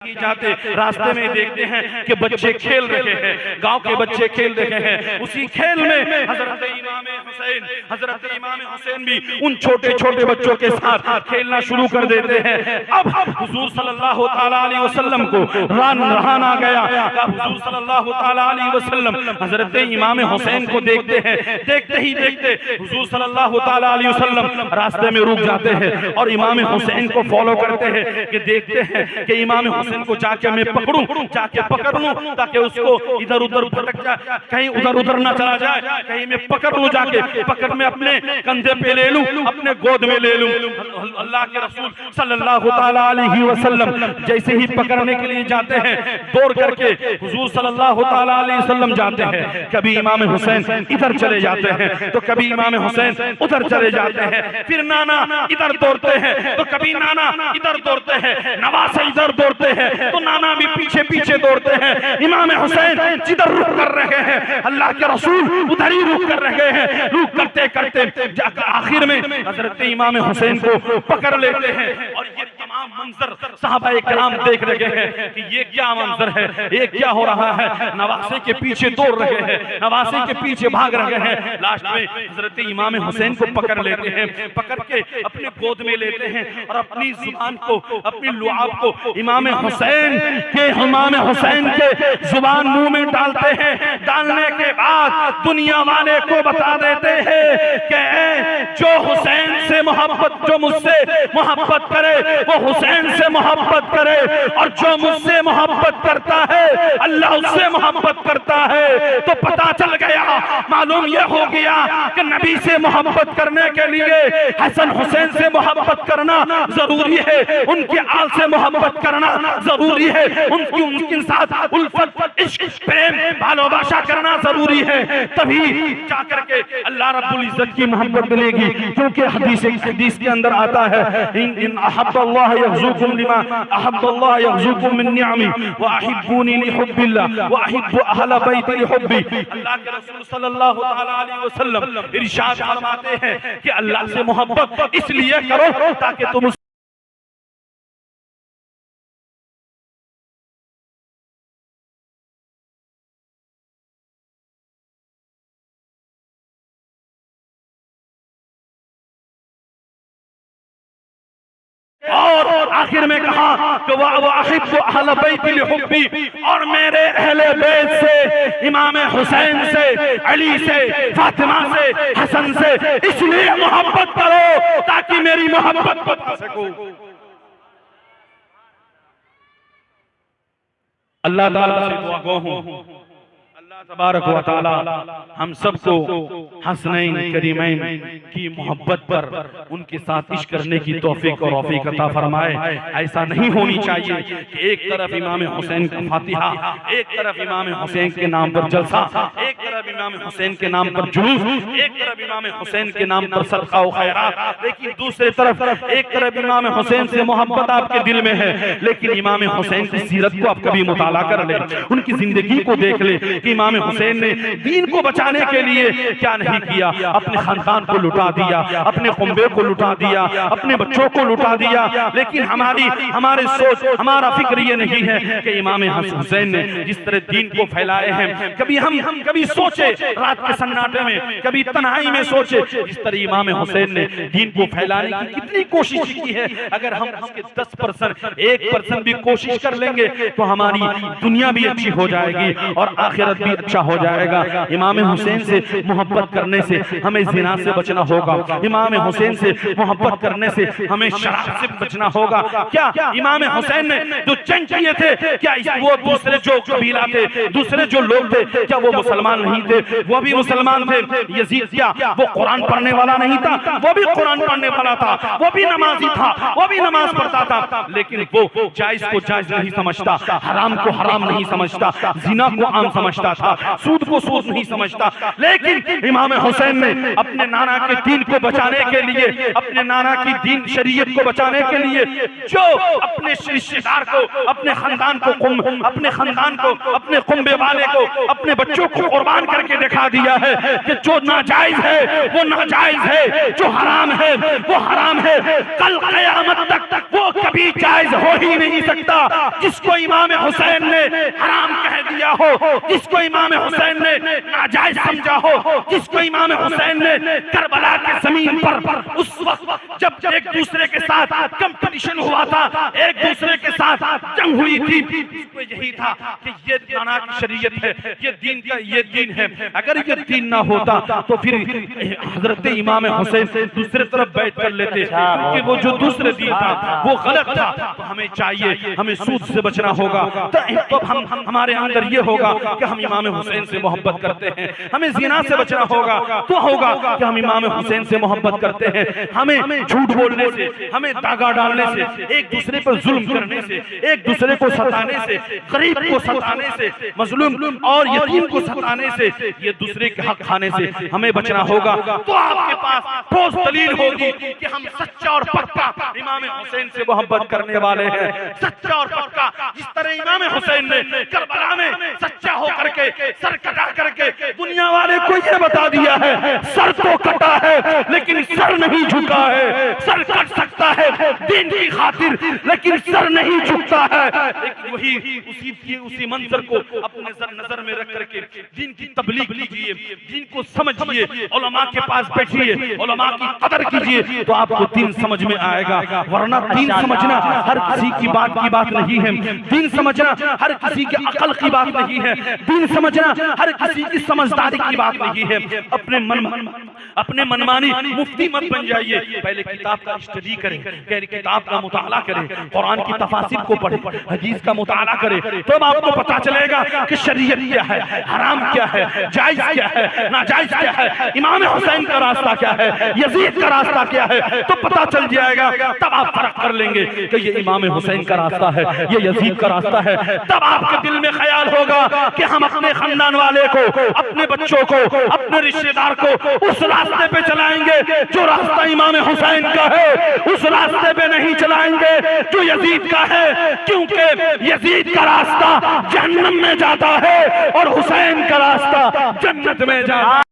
जाते रास्ते में देखते हैं कि बच्चे खेल रहे हैं, गांव के बच्चे खेल रहे हैं। उसी खेल में हजरत इमाम हुसैन भी उन छोटे छोटे बच्चों के साथ खेलना शुरू कर देते हैं। अब हुजूर सल्लल्लाहु ताला अलैहि वसल्लम को रहा गया। अब हुजूर सल्लल्लाहु ताला अलैहि वसल्लम हजरत इमाम हुसैन को देखते हैं। देखते ही देखते हुजूर सल्लल्लाहु ताला अलैहि वसल्लम रास्ते में रुक जाते हैं और इमाम हुसैन को फॉलो करते हैं कि देखते हैं कि इमाम को जाके मैं पकड़ूं, जाके पकड़ लूं ताकि उसको इधर उधर भटक जाए, कहीं उधर उधर ना चला जाए, कहीं मैं पकड़ लूं, जाके पकड़ में अपने कंधे पे ले लूं, अपने गोद में ले लूं। अल्लाह के रसूल सल्लल्लाहु ताला अलैहि वसल्लम जैसे ही पकड़ने के लिए जाते हैं, दौड़ करके हुजूर सल्लल्लाहु ताला अलैहि वसल्म जाते हैं। कभी इमाम हुसैन इधर चले जाते हैं तो कभी इमाम हुसैन उधर चले जाते हैं। फिर नाना इधर दौड़ते हैं तो कभी नाना इधर दौड़ते हैं, नवासे इधर दौड़ते हैं तो नाना भी पीछे पीछे दौड़ते हैं। इमाम हुसैन जिधर रुक कर रहे हैं अल्लाह के रसूल उधर ही रुक कर रहे हैं। रुक करते करते आखिर में हजरत इमाम हुसैन को पकड़ लेते हैं और ये तमाम मंजर सहाबाए किराम देख रहे हैं कि ये क्या मंजर है, ये क्या हो रहा है। नवासे के पीछे दौड़ रहे हैं, नवासे के पीछे भाग रहे हैं। लास्ट में हजरत इमाम हुसैन को पकड़ लेते हैं, पकड़ के अपने गोद में लेते हैं और अपनी जुबान को, अपनी लुआब को इमाम हुसैन के जुबान मुंह में डालते हैं। डालने के बाद दुनिया वाले को बता देते हैं कि जो हुसैन से मोहब्बत, जो मुझसे मोहब्बत करे वो हुसैन से मोहब्बत करे, और जो मुझसे मोहब्बत करता है अल्लाह उससे मोहब्बत करता है। तो पता चल गया, मालूम यह हो गया कि नबी से मोहब्बत करने के लिए हसन हुसैन से मोहब्बत करना जरूरी है, उनके आल से मोहब्बत करना जरूरी है, उनके साथ उल्फत, इश्क, प्रेम, भालोबासा करना जरूरी है। तभी जाकर के अल्लाह रब्बुल इज्जत की मोहब्बत मिलेगी। क्योंकि हदीस के अंदर आता है, इन अहब्बल्लाह यग़ज़ूकुम लिमा अहब्बल्लाह यग़ज़ूकुम मिन निअमी व अहिब्बूनी लिहुब्बिल्लाह व अहिब्बु अहल बैति लिहुब्बी। अल्लाह के रसूल सल्लल्लाहु ताला अलैहि वसल्लम इरशाद फरमाते हैं कि अल्लाह से मोहब्बत इसलिए करो ताकि तुम और आखिर में कहा कि वअहिब्बु अहल बैति लिहुब्बी, और मेरे अहले बैत से, इमाम हुसैन से, अली से, फातिमा से, हसन से इसलिए मोहब्बत करो ताकि मेरी मोहब्बत को पा सको। अल्लाह ताला से दुआ गो हूं, तबारक व तआला हम सबको हसनैन करीमैन की मोहब्बत पर उनके साथ इश्क करने की तौफीक और रौफीक अता फरमाए। ऐसा नहीं होनी चाहिए कि एक तरफ इमाम हुसैन का फातिहा, एक तरफ इमाम हुसैन के नाम पर जलसा, एक तरफ इमाम हुसैन के नाम पर जुलूस, एक तरफ इमाम हुसैन के नाम पर सदका व खैरात, लेकिन दूसरी तरफ एक तरफ इमाम हुसैन से मोहब्बत आपके दिल में है, लेकिन इमाम हुसैन की सीरत को आप कभी मुताला कर ले, उनकी जिंदगी को देख ले कि इमाम हुसैन ने दीन को बचाने के लिए क्या नहीं किया। अपने खानदान को लुटा दिया, अपने कुंबे को लुटा दिया, अपने बच्चों को लुटा दिया। लेकिन हमारे सोच, हमारा फिक्र ये नहीं है कि इमाम हुसैन ने जिस तरह दीन को फैलाए हैं, कभी सोचे रात के सन्नाटे में, कभी तन्हाई में सोचे जिस तरह इमाम हुसैन ने दीन को फैलाने की कितनी कोशिश की है। अगर हम उसके 10%, 1% भी कोशिश कर लेंगे तो हमारी दुनिया भी अच्छी हो जाएगी और आखिरत भी अच्छा हो जाएगा। इमाम हुसैन से मोहब्बत करने से हमें जिना से बचना होगा, इमाम हुसैन से मोहब्बत करने से हमें शराब से बचना होगा। क्या इमाम हुसैन ने जो जंग किए थे, क्या वो दूसरे जो कबीला थे, दूसरे जो लोग थे, क्या वो मुसलमान नहीं थे? वो भी मुसलमान थे। यजीद क्या वो कुरान पढ़ने वाला नहीं था? वो भी कुरान पढ़ने वाला था, वो भी नमाजी था, वो भी नमाज पढ़ता था, लेकिन वो जायज को जायज नहीं समझता, हराम को हराम नहीं समझता, जिना को आम समझता था। था, सूद को सूद नहीं समझता। लेकिन इमाम हुसैन ने अपने नाना के दीन को बचाने के लिए, अपने नाना की दीन शरीयत को बचाने के लिए, जो अपने रिश्तेदार को, अपने खानदान को, अपने कुंबे वाले को, अपने बच्चों को कुर्बान करके दिखा दिया है कि जो नाजायज है वो नाजायज है, जो हराम है वो हराम है। कल क़यामत तक वो कभी जायज हो ही नहीं सकता। जिसको इमाम हुसैन ने हराम कह दिया हो, जिसको इमाम हुसैन ने नाजायज समझा हो, जिसको इमाम हुसैन ने करबला के जमीन पर उस वक्त जब एक दूसरे के साथ कंपटीशन हुआ था, एक दूसरे के साथ जंग हुई थी, तो यही था कि ये नाना की शरीयत है, ये दीन का ये दीन है। अगर ये दीन ना होता तो फिर हजरत इमाम हुसैन दूसरे तरफ बैठ कर लेते, क्योंकि वो जो दूसरे दीन था वो गलत था। तो हमें चाहिए, हमें सूद से बचना होगा। तो हम हमारे अंदर ये होगा कि हम इमाम हुसैन से मोहब्बत करते हैं। हमें ज़िना से बचना होगा तो होगा कि हम इमाम हुसैन से मोहब्बत करते हैं। हमें झूठ बोलने से, हमें दागा डालने से, एक दूसरे पर जुल्म करने से, एक दूसरे को सताने से, गरीब को सताने से, मजलूम और यतीम को सताने से, ये दूसरे के हक खाने से हमें बचना होगा। तो आपके पास ठोस दलील होगी कि हम सच्चा और पक्का इमाम हुसैन से मोहब्बत करने वाले हैं। सच्चा और पक्का, जिस तरह इमाम हुसैन ने करबला में सच्चा होकर के सर कटा करके दुनिया वाले को ये बता दिया है, सर तो कटा है लेकिन सर नहीं झुका है। सर कट सकता है दीन की खातिर, लेकिन सर नहीं झुकता है। लेकिन वही उसी मंजर को अपने नजर में रख करके दीन की तबलीग कीजिए, दीन को समझिए, उलमा के पास बैठिए, उलमा की कदर कीजिए, तो आपको दीन समझ में आएगा। वरना दीन समझना हर किसी की बात नहीं है। दीन समझना हर किसी की अकल की बात नहीं है। दीन समझना हर किसी की समझदारी की बात नहीं है। अपने मनमानी मुफ्ती मत बन जाइए। पहले किताब का स्टडी करें, किताब का मुताला करें, कुरान की तफासिर को पढ़ें, हदीस का मुताला करें, तब आपको पता चलेगा कि शरीयत क्या है, हराम क्या है, जायज क्या है, नाजायज क्या है, इमाम हुसैन का रास्ता क्या है, यजीद का रास्ता क्या है। तो पता चल जाएगा, तब आप फर्क कर लेंगे कि ये इमाम हुसैन का रास्ता है, ये यजीद का रास्ता है। तब आपके दिल में ख्याल होगा कि हम अपने खानदान वाले को, अपने बच्चों को, अपने रिश्तेदार को उस रास्ते पे चलाएंगे जो रास्ता इमाम हुसैन का है, उस रास्ते पे नहीं चलाएंगे जो यजीद का है। क्योंकि यजीद का रास्ता जहन्नम में जाता है और हुसैन का रास्ता जन्नत में जाता है।